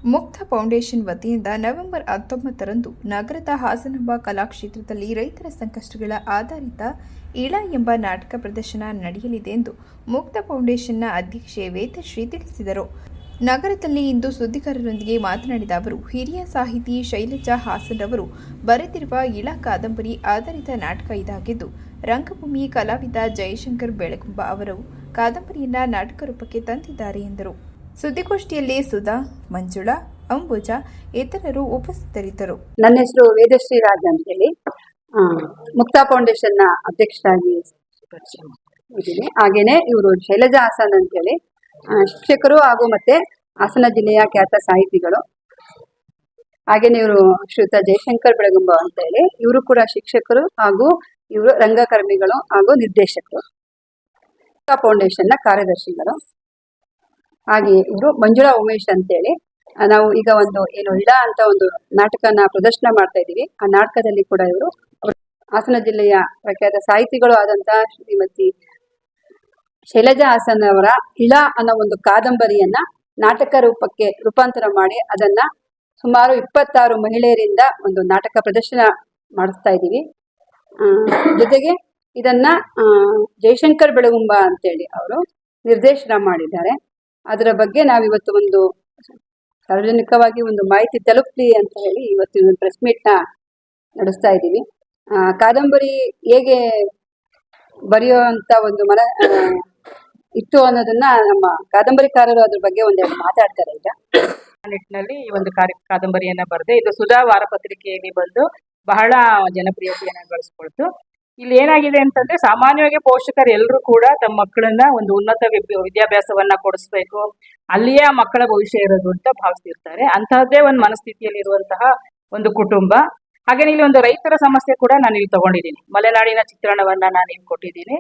ಮುಕ್ತ ಫೌಂಡೇಶನ್ ವತಿಯಿಂದ ನವೆಂಬರ್ 19ರಂದು ನಗರದ ಹಾಸನಾಂಬ ಕಲಾಕ್ಷೇತ್ರದಲ್ಲಿ ರೈತರ ಸಂಕಷ್ಟಗಳ ಆಧಾರಿತ ಇಳ ಎಂಬ ನಾಟಕ ಪ್ರದರ್ಶನ ನಡೆಯಲಿದೆ ಎಂದು ಮುಕ್ತ ಫೌಂಡೇಶನ್ನ ಅಧ್ಯಕ್ಷೆ ವೇದಶ್ರೀ ತಿಳಿಸಿದರು. ನಗರದಲ್ಲಿ ಇಂದು ಸುದ್ದಿಗಾರರೊಂದಿಗೆ ಮಾತನಾಡಿದ ಅವರು, ಹಿರಿಯ ಸಾಹಿತಿ ಶೈಲಜಾ ಹಾಸನ್ ಅವರು ಬರೆದಿರುವ ಇಳ ಕಾದಂಬರಿ ಆಧಾರಿತ ನಾಟಕ ಇದಾಗಿದ್ದು, ರಂಗಭೂಮಿ ಕಲಾವಿದ ಜಯಶಂಕರ್ ಬೆಳಗುಂಬ ಅವರು ಕಾದಂಬರಿಯನ್ನ ನಾಟಕ ರೂಪಕ್ಕೆ ತಂದಿದ್ದಾರೆ ಎಂದರು. ಸುದ್ದಿಗೋಷ್ಠಿಯಲ್ಲಿ ಸುಧಾ, ಮಂಜುಳಾ, ಅಂಬುಜಾ ಇತರರು ಉಪಸ್ಥಿತರಿದ್ದರು. ನನ್ನ ಹೆಸರು ವೇದಶ್ರೀ ರಾಜ್ ಅಂತ ಹೇಳಿ ಮುಕ್ತಾ ಫೌಂಡೇಶನ್ ನ ಅಧ್ಯಕ್ಷರಾಗಿ ಇದ್ದೀನಿ. ಹಾಗೇನೆ ಇವರು ಶೈಲಜಾ ಹಾಸನ್ ಅಂತ ಹೇಳಿ ಶಿಕ್ಷಕರು ಹಾಗೂ ಮತ್ತೆ ಹಾಸನ ಜಿಲ್ಲೆಯ ಖ್ಯಾತ ಸಾಹಿತಿಗಳು. ಹಾಗೇನೆ ಇವರು ಶ್ರೀಯುತ ಜಯಶಂಕರ್ ಬೆಳಗುಂಬ ಅಂತ ಹೇಳಿ ಇವರು ಕೂಡ ಶಿಕ್ಷಕರು ಹಾಗೂ ಇವರು ರಂಗಕರ್ಮಿಗಳು ಹಾಗೂ ನಿರ್ದೇಶಕರು, ಮುಕ್ತಾ ಫೌಂಡೇಶನ್ ನ ಕಾರ್ಯದರ್ಶಿಗಳು. ಹಾಗೆ ಇವರು ಮಂಜುಳಾ ಉಮೇಶ್ ಅಂತೇಳಿ ನಾವು ಈಗ ಒಂದು ಇಳ ಅಂತ ಒಂದು ನಾಟಕನ ಪ್ರದರ್ಶನ ಮಾಡ್ತಾ ಇದ್ದೀವಿ. ಆ ನಾಟಕದಲ್ಲಿ ಕೂಡ ಇವರು ಹಾಸನ ಜಿಲ್ಲೆಯ ಪ್ರಖ್ಯಾತ ಸಾಹಿತಿಗಳು ಆದಂತಹ ಶ್ರೀಮತಿ ಶೈಲಜಾ ಹಾಸನ್ ಅವರ ಇಳ ಅನ್ನೋ ಒಂದು ಕಾದಂಬರಿಯನ್ನ ನಾಟಕ ರೂಪಕ್ಕೆ ರೂಪಾಂತರ ಮಾಡಿ ಅದನ್ನ ಸುಮಾರು 26 ಮಹಿಳೆಯರಿಂದ ಒಂದು ನಾಟಕ ಪ್ರದರ್ಶನ ಮಾಡಿಸ್ತಾ ಇದ್ದೀವಿ. ಜೊತೆಗೆ ಇದನ್ನ ಜಯಶಂಕರ್ ಬೆಳಗುಂಬ ಅಂತೇಳಿ ಅವರು ನಿರ್ದೇಶನ ಮಾಡಿದ್ದಾರೆ. ಅದರ ಬಗ್ಗೆ ನಾವಿವತ್ತು ಒಂದು ಸಾರ್ವಜನಿಕವಾಗಿ ಒಂದು ಮಾಹಿತಿ ತಲುಪಲಿ ಅಂತ ಹೇಳಿ ಇವತ್ತು ಒಂದು ಪ್ರೆಸ್ ಮೀಟ್ ನ ನಡೆಸ್ತಾ ಇದ್ದೀವಿ. ಕಾದಂಬರಿ ಹೇಗೆ ಬರೆಯುವಂತ ಒಂದು ಇತ್ತು ಅನ್ನೋದನ್ನ ನಮ್ಮ ಕಾದಂಬರಿಕಾರರು ಅದ್ರ ಬಗ್ಗೆ ಒಂದೆರಡು ಮಾತಾಡ್ತಾರೆ. ಈಗ ನಿಟ್ಟಿನಲ್ಲಿ ಈ ಒಂದು ಕಾದಂಬರಿಯನ್ನ ಬರೆದೆ. ಇದು ಸುಧಾ ವಾರಪತ್ರಿಕೆಯಲ್ಲಿ ಬಂದು ಬಹಳ ಜನಪ್ರಿಯತೆಯನ್ನ ಗಳಿಸ್ಕೊಳ್ತು. ಇಲ್ಲಿ ಏನಾಗಿದೆ ಅಂತಂದ್ರೆ, ಸಾಮಾನ್ಯವಾಗಿ ಪೋಷಕರು ಎಲ್ಲರೂ ಕೂಡ ತಮ್ಮ ಮಕ್ಕಳನ್ನ ಒಂದು ಉನ್ನತ ವಿದ್ಯಾಭ್ಯಾಸವನ್ನ ಕೊಡಿಸ್ಬೇಕು, ಅಲ್ಲಿಯೇ ಆ ಮಕ್ಕಳ ಭವಿಷ್ಯ ಇರೋದು ಅಂತ ಭಾವಿಸ್ತಿರ್ತಾರೆ. ಅಂತಹದ್ದೇ ಒಂದು ಮನಸ್ಥಿತಿಯಲ್ಲಿ ಇರುವಂತಹ ಒಂದು ಕುಟುಂಬ. ಹಾಗೇನೆ ಇಲ್ಲಿ ಒಂದು ರೈತರ ಸಮಸ್ಯೆ ಕೂಡ ನಾನು ಇಲ್ಲಿ ತಗೊಂಡಿದ್ದೀನಿ. ಮಲೆನಾಡಿನ ಚಿತ್ರಣವನ್ನ ನಾನು ಇಲ್ಲಿ ಕೊಟ್ಟಿದ್ದೀನಿ.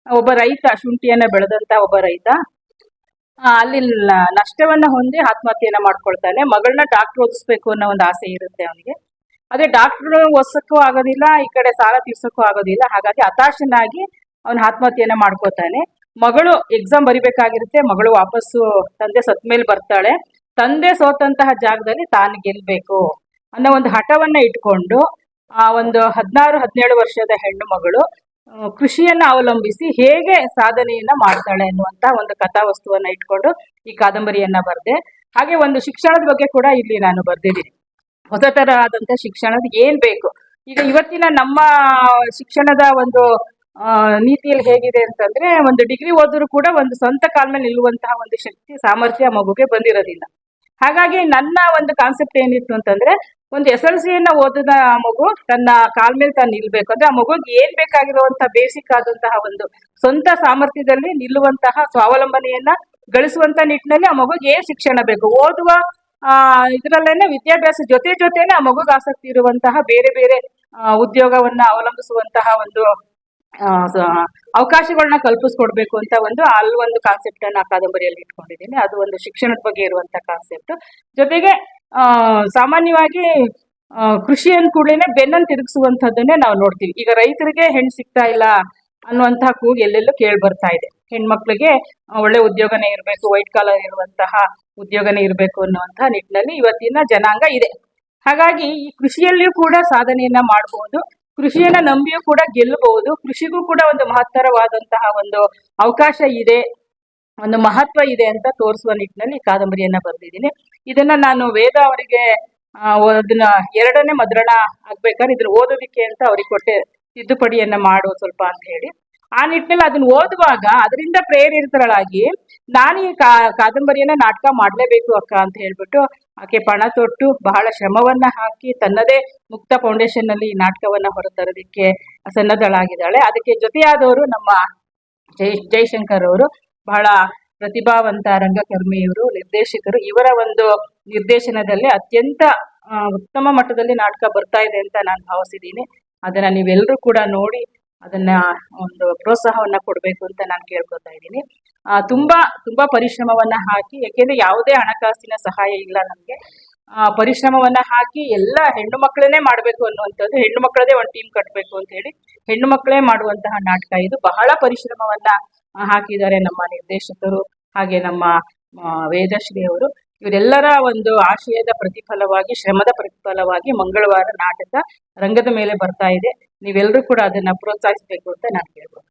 ಒಬ್ಬ ರೈತ, ಶುಂಠಿಯನ್ನ ಬೆಳೆದಂತ ಒಬ್ಬ ರೈತ ಅಲ್ಲಿ ನಷ್ಟವನ್ನ ಹೊಂದಿ ಆತ್ಮಹತ್ಯೆಯನ್ನ ಮಾಡ್ಕೊಳ್ತಾನೆ. ಮಗಳನ್ನ ಡಾಕ್ಟರ್ ಓದಿಸ್ಬೇಕು ಅನ್ನೋ ಒಂದು ಆಸೆ ಇರುತ್ತೆ ಅವನಿಗೆ. ಅದೇ ಡಾಕ್ಟರ್ ಓದಿಸಕ್ಕೂ ಆಗೋದಿಲ್ಲ, ಈ ಕಡೆ ಸಾಲ ತೀರ್ಸಕ್ಕೂ ಆಗೋದಿಲ್ಲ. ಹಾಗಾಗಿ ಹತಾಶನಾಗಿ ಅವನ ಆತ್ಮಹತ್ಯೆಯನ್ನ ಮಾಡ್ಕೋತಾನೆ. ಮಗಳು ಎಕ್ಸಾಮ್ ಬರಿಬೇಕಾಗಿರುತ್ತೆ. ಮಗಳು ವಾಪಸ್ಸು ತಂದೆ ಸತ್ ಮೇಲೆ ಬರ್ತಾಳೆ. ತಂದೆ ಸೋತಂತಹ ಜಾಗದಲ್ಲಿ ತಾನು ಗೆಲ್ಬೇಕು ಅನ್ನೋ ಒಂದು ಹಠವನ್ನ ಇಟ್ಕೊಂಡು ಆ ಒಂದು 16-17 ವರ್ಷದ ಹೆಣ್ಣು ಮಗಳು ಕೃಷಿಯನ್ನ ಅವಲಂಬಿಸಿ ಹೇಗೆ ಸಾಧನೆಯನ್ನ ಮಾಡ್ತಾಳೆ ಅನ್ನುವಂತ ಒಂದು ಕಥಾವಸ್ತುವನ್ನ ಇಟ್ಕೊಂಡು ಈ ಕಾದಂಬರಿಯನ್ನ ಬರೆದೆ. ಹಾಗೆ ಒಂದು ಶಿಕ್ಷಣದ ಬಗ್ಗೆ ಕೂಡ ಇಲ್ಲಿ ನಾನು ಬರ್ದಿದ್ದೀನಿ. ಹೊಸ ತರ ಆದಂತ ಶಿಕ್ಷಣದ ಏನ್ ಬೇಕು. ಈಗ ಇವತ್ತಿನ ನಮ್ಮ ಶಿಕ್ಷಣದ ಒಂದು ನೀತಿಯಲ್ಲಿ ಹೇಗಿದೆ ಅಂತಂದ್ರೆ, ಒಂದು ಡಿಗ್ರಿ ಓದಿದ್ರು ಕೂಡ ಒಂದು ಸ್ವಂತ ಕಾಲ ಮೇಲೆ ನಿಲ್ಲುವಂತಹ ಒಂದು ಶಕ್ತಿ ಸಾಮರ್ಥ್ಯ ಮಗುಗೆ ಬಂದಿರೋದಿಲ್ಲ. ಹಾಗಾಗಿ ನನ್ನ ಒಂದು ಕಾನ್ಸೆಪ್ಟ್ ಏನಿತ್ತು ಅಂತಂದ್ರೆ, ಒಂದು SLC ಓದಿದ ಮಗು ತನ್ನ ಕಾಲ ಮೇಲೆ ತಾನು ನಿಲ್ಬೇಕು ಅಂದ್ರೆ, ಆ ಮಗುಗೆ ಏನ್ ಬೇಕಾಗಿರುವಂತ ಬೇಸಿಕ್ ಆದಂತಹ ಒಂದು ಸ್ವಂತ ಸಾಮರ್ಥ್ಯದಲ್ಲಿ ನಿಲ್ಲುವಂತಹ ಸ್ವಾವಲಂಬನೆಯನ್ನ ಗಳಿಸುವಂತ ನಿಟ್ಟಿನಲ್ಲಿ ಆ ಮಗುಗೆ ಏನ್ ಶಿಕ್ಷಣ ಬೇಕು, ಓದುವ ಇದರಲ್ಲೇನೆ ವಿದ್ಯಾಭ್ಯಾಸ ಜೊತೆನೆ ಆ ಮಗುಗೆ ಆಸಕ್ತಿ ಇರುವಂತಹ ಬೇರೆ ಬೇರೆ ಉದ್ಯೋಗವನ್ನ ಅವಲಂಬಿಸುವಂತಹ ಒಂದು ಅವಕಾಶಗಳನ್ನ ಕಲ್ಪಿಸ್ಕೊಡ್ಬೇಕು ಅಂತ ಒಂದು ಕಾನ್ಸೆಪ್ಟ್ ಅನ್ನ ಕಾದಂಬರಿಯಲ್ಲಿ ಇಟ್ಕೊಂಡಿದ್ದೀನಿ. ಅದು ಒಂದು ಶಿಕ್ಷಣದ ಬಗ್ಗೆ ಇರುವಂತ ಕಾನ್ಸೆಪ್ಟ್. ಜೊತೆಗೆ ಸಾಮಾನ್ಯವಾಗಿ ಕೃಷಿ ಅಂದ ಕೂಡಲೇ ಬೆನ್ನನ್ನು ತಿರುಗಿಸುವಂತದ್ದನ್ನೇ ನಾವು ನೋಡ್ತೀವಿ. ಈಗ ರೈತರಿಗೆ ಹೆಣ್ಣು ಸಿಗ್ತಾ ಇಲ್ಲ ಅನ್ನುವಂತಹ ಕೂಗು ಎಲ್ಲೆಲ್ಲೂ ಕೇಳಿ ಬರ್ತಾ ಇದೆ. ಹೆಣ್ಮಕ್ಳಿಗೆ ಒಳ್ಳೆ ಉದ್ಯೋಗನೇ ಇರಬೇಕು, ವೈಟ್ ಕಾಲರ್ ಇರುವಂತಹ ಉದ್ಯೋಗನೇ ಇರಬೇಕು ಅನ್ನುವಂತಹ ನಿಟ್ಟಿನಲ್ಲಿ ಇವತ್ತಿನ ಜನಾಂಗ ಇದೆ. ಹಾಗಾಗಿ ಈ ಕೃಷಿಯಲ್ಲಿಯೂ ಕೂಡ ಸಾಧನೆಯನ್ನ ಮಾಡಬಹುದು, ಕೃಷಿಯನ್ನ ನಂಬಿಯೂ ಕೂಡ ಗೆಲ್ಲಬಹುದು. ಕೃಷಿಗೂ ಕೂಡ ಒಂದು ಮಹತ್ತರವಾದಂತಹ ಒಂದು ಅವಕಾಶ ಇದೆ, ಒಂದು ಮಹತ್ವ ಇದೆ ಅಂತ ತೋರಿಸುವ ನಿಟ್ಟಿನಲ್ಲಿ ಕಾದಂಬರಿಯನ್ನ ಬರೆದಿದ್ದೀನಿ. ಇದನ್ನ ನಾನು ವೇದ ಅವರಿಗೆ ಅದನ್ನ 2ನೇ ಮುದ್ರಣ ಆಗ್ಬೇಕಾದ್ರೆ ಇದನ್ನ ಓದೋದಿಕ್ಕೆ ಅಂತ ಅವ್ರಿಗೆ ಕೊಟ್ಟೆ, ತಿದ್ದುಪಡಿಯನ್ನ ಮಾಡು ಸ್ವಲ್ಪ ಅಂತ ಹೇಳಿ. ಆ ನಿಟ್ಟಿನಲ್ಲಿ ಅದನ್ನ ಓದುವಾಗ ಅದರಿಂದ ಪ್ರೇರಿತರಾಗಿ ನಾನು ಈ ಕಾದಂಬರಿಯನ್ನ ನಾಟಕ ಮಾಡ್ಲೇಬೇಕು ಅಕ್ಕ ಅಂತ ಹೇಳ್ಬಿಟ್ಟು ಆಕೆ ಪಣ ತೊಟ್ಟು ಬಹಳ ಶ್ರಮವನ್ನ ಹಾಕಿ ತನ್ನದೇ ಮುಕ್ತ ಫೌಂಡೇಶನ್ ನಲ್ಲಿ ಈ ನಾಟಕವನ್ನ ಹೊರತರೋದಕ್ಕೆ ಸನ್ನದ್ಧಳಾಗಿದ್ದಾಳೆ. ಅದಕ್ಕೆ ಜೊತೆಯಾದವರು ನಮ್ಮ ಜಯಶಂಕರ್ ಅವರು, ಬಹಳ ಪ್ರತಿಭಾವಂತ ರಂಗಕರ್ಮಿಯವರು, ನಿರ್ದೇಶಕರು. ಇವರ ಒಂದು ನಿರ್ದೇಶನದಲ್ಲಿ ಅತ್ಯಂತ ಉತ್ತಮ ಮಟ್ಟದಲ್ಲಿ ನಾಟಕ ಬರ್ತಾ ಇದೆ ಅಂತ ನಾನು ಭಾವಿಸಿದ್ದೀನಿ. ಅದನ್ನ ನೀವೆಲ್ಲರೂ ಕೂಡ ನೋಡಿ ಅದನ್ನ ಒಂದು ಪ್ರೋತ್ಸಾಹವನ್ನ ಕೊಡ್ಬೇಕು ಅಂತ ನಾನು ಕೇಳ್ಕೊತಾ ಇದ್ದೀನಿ. ತುಂಬಾ ಪರಿಶ್ರಮವನ್ನ ಹಾಕಿ, ಯಾಕೆಂದ್ರೆ ಯಾವುದೇ ಹಣಕಾಸಿನ ಸಹಾಯ ಇಲ್ಲ ನಮ್ಗೆ. ಪರಿಶ್ರಮವನ್ನ ಹಾಕಿ ಎಲ್ಲ ಹೆಣ್ಣು ಮಕ್ಕಳನ್ನೇ ಮಾಡ್ಬೇಕು ಅನ್ನುವಂಥದ್ದು, ಹೆಣ್ಣು ಮಕ್ಕಳದೇ ಒಂದು ಟೀಮ್ ಕಟ್ಟಬೇಕು ಅಂತ ಹೇಳಿ ಹೆಣ್ಣು ಮಕ್ಕಳೇ ಮಾಡುವಂತಹ ನಾಟಕ ಇದು. ಬಹಳ ಪರಿಶ್ರಮವನ್ನ ಹಾಕಿದ್ದಾರೆ ನಮ್ಮ ನಿರ್ದೇಶಕರು, ಹಾಗೆ ನಮ್ಮ ವೇದಶ್ರೀ ಅವರು. ಇವರೆಲ್ಲರ ಒಂದು ಆಶಯದ ಪ್ರತಿಫಲವಾಗಿ, ಶ್ರಮದ ಪ್ರತಿಫಲವಾಗಿ ಮಂಗಳವಾರ ನಾಟಕ ರಂಗದ ಮೇಲೆ ಬರ್ತಾ ಇದೆ. ನೀವೆಲ್ಲರೂ ಕೂಡ ಅದನ್ನ ಪ್ರೋತ್ಸಾಹಿಸಬೇಕು ಅಂತ ನಾನು ಕೇಳ್ಬೋದು.